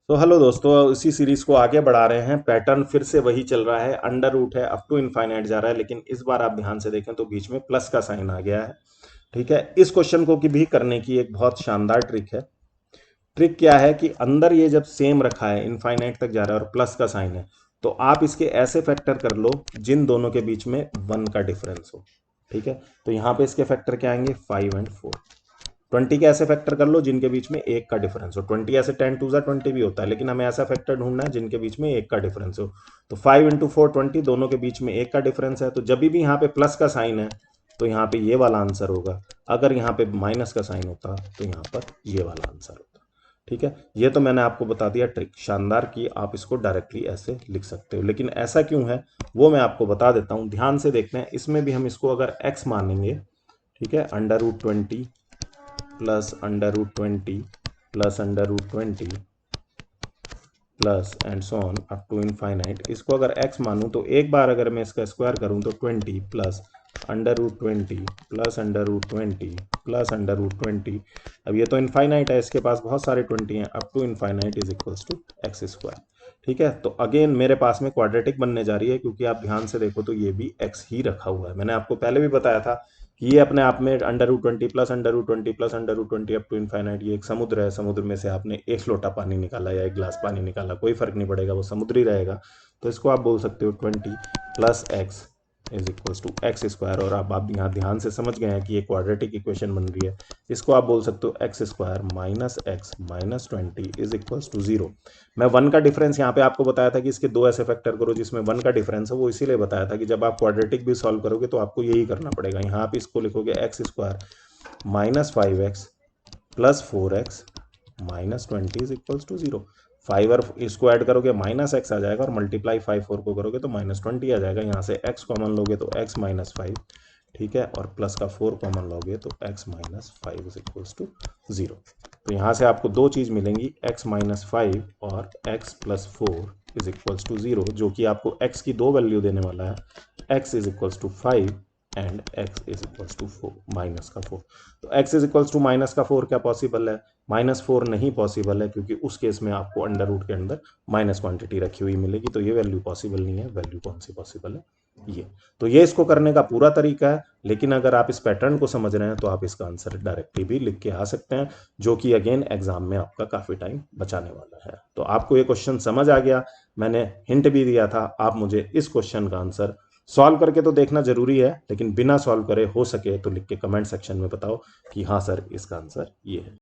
तो हेलो दोस्तों, इसी सीरीज को आगे बढ़ा रहे हैं। पैटर्न फिर से वही चल रहा है, अंडर रूट है, अप टू इनफाइनाइट जा रहा है, लेकिन इस बार आप ध्यान से देखें तो बीच में प्लस का साइन आ गया है। ठीक है, इस क्वेश्चन को की भी करने की एक बहुत शानदार ट्रिक है। ट्रिक क्या है कि अंदर ये जब सेम रखा है, इनफाइनाइट तक जा रहा है और प्लस का साइन है, तो आप इसके ऐसे फैक्टर कर लो जिन दोनों के बीच में 1 का डिफरेंस हो। ठीक है, तो यहां पे इसके फैक्टर क्या आएंगे, 5 एंड 4। 20 के ऐसे फैक्टर कर लो जिनके बीच में 1 का डिफरेंस हो। 20 ऐसे 10 टू ज़ा 20 भी होता है, लेकिन हमें ऐसा फैक्टर ढूंढना है जिनके बीच में 1 का डिफरेंस हो। तो 5 इंटू 4 20, दोनों के बीच में 1 का डिफरेंस है, तो जब भी यहाँ पे प्लस का साइन है तो यहाँ पे ये वाला आंसर होगा। अगर यहाँ पे माइनस का साइन होता तो यहाँ पर ये वाला आंसर होता। ठीक है, ये तो मैंने आपको बता दिया ट्रिक शानदार की, आप इसको डायरेक्टली ऐसे लिख सकते हो, लेकिन ऐसा क्यों है वो मैं आपको बता देता हूँ। ध्यान से देखते हैं, इसमें भी हम इसको अगर x मानेंगे, ठीक है, under root 20 plus under root 20 plus under root 20 plus and so on up to infinite, इसको अगर x मानूं तो एक बार अगर मैं इसका स्क्वायर करूं तो 20 plus under root 20 plus under root 20 plus under root 20। अब ये तो इनफाइनाइट है, इसके पास बहुत सारे 20 हैं, up to infinite is equals to x square. ठीक है, तो अगेन मेरे पास में क्वाड्रेटिक बनने जा रही है, क्योंकि आप ध्यान से देखो तो ये भी x ही रखा हुआ है। मैंने आपको पहले भी बताया था कि ये अपने आप में under root 20 plus under root 20 plus under root 20 up to infinite ये एक समुद्र है। समुद्र में से आपने एक लोटा पानी निकाला या एक गिलास पानी निकाला, कोई फर्क नहीं पड़ेगा, वो समुद्री रहेगा। तो इसको आप बोल सकते हो 20 plus x is equals to x square. और अब आप यहाँ ध्यान से समझ गए हैं कि ये क्वाड्रेटिक इक्वेशन बन रही है। इसको आप बोल सकते हो x square minus x minus 20 is equals to 0। मैं 1 का डिफरेंस यहाँ पे आपको बताया था कि इसके दो ऐसे फैक्टर करो जिसमें 1 का डिफरेंस है, वो इसीलिए बताया था कि जब आप क्वाड्रेटिक भी सॉल्व करोगे तो आपको यही करना पड़ेगा। यहाँ आप इसको लिखोगे x square minus 5x plus 4x minus 20 is equals to 0। 5 और इसको ऐड करोगे माइनस एक्स आ जाएगा, और मल्टीप्लाई 5 4 को करोगे तो माइनस 20 आ जाएगा। यहाँ से x कॉमन लोगे तो x माइनस 5, ठीक है, और प्लस का 4 कॉमन लोगे तो x minus 5 is equals to 0। तो यहाँ से आपको दो चीज़ मिलेंगी, x माइनस 5 और x plus 4 is equals to 0, जो कि आपको x की दो वैल्यू देने वाला है, x is equals to 5 and x is equals to 4 minus का 4। तो x is equals to minus का 4 क्या पॉसिबल है? -4 नहीं पॉसिबल है, क्योंकि उस केस में आपको अंडर रूट के अंदर माइनस क्वांटिटी रखी हुई मिलेगी, तो ये वैल्यू पॉसिबल नहीं है। वैल्यू कौन सी पॉसिबल है? ये। तो ये इसको करने का पूरा तरीका है, लेकिन अगर आप इस पैटर्न को समझ रहे हैं तो आप इसका आंसर डायरेक्टली भी लिख के आ सकते हैं, जो कि अगेन एग्जाम में आपका काफी टाइम बचाने वाला है। तो आपको ये क्वेश्चन समझ आ गया, मैंने हिंट भी दिया था। आप मुझे इस क्वेश्चन का आंसर सॉल्व करके तो देखना जरूरी है, लेकिन बिना सॉल्व करे हो सके तो लिख के कमेंट सेक्शन में बताओ कि हाँ सर, इसका आंसर ये है।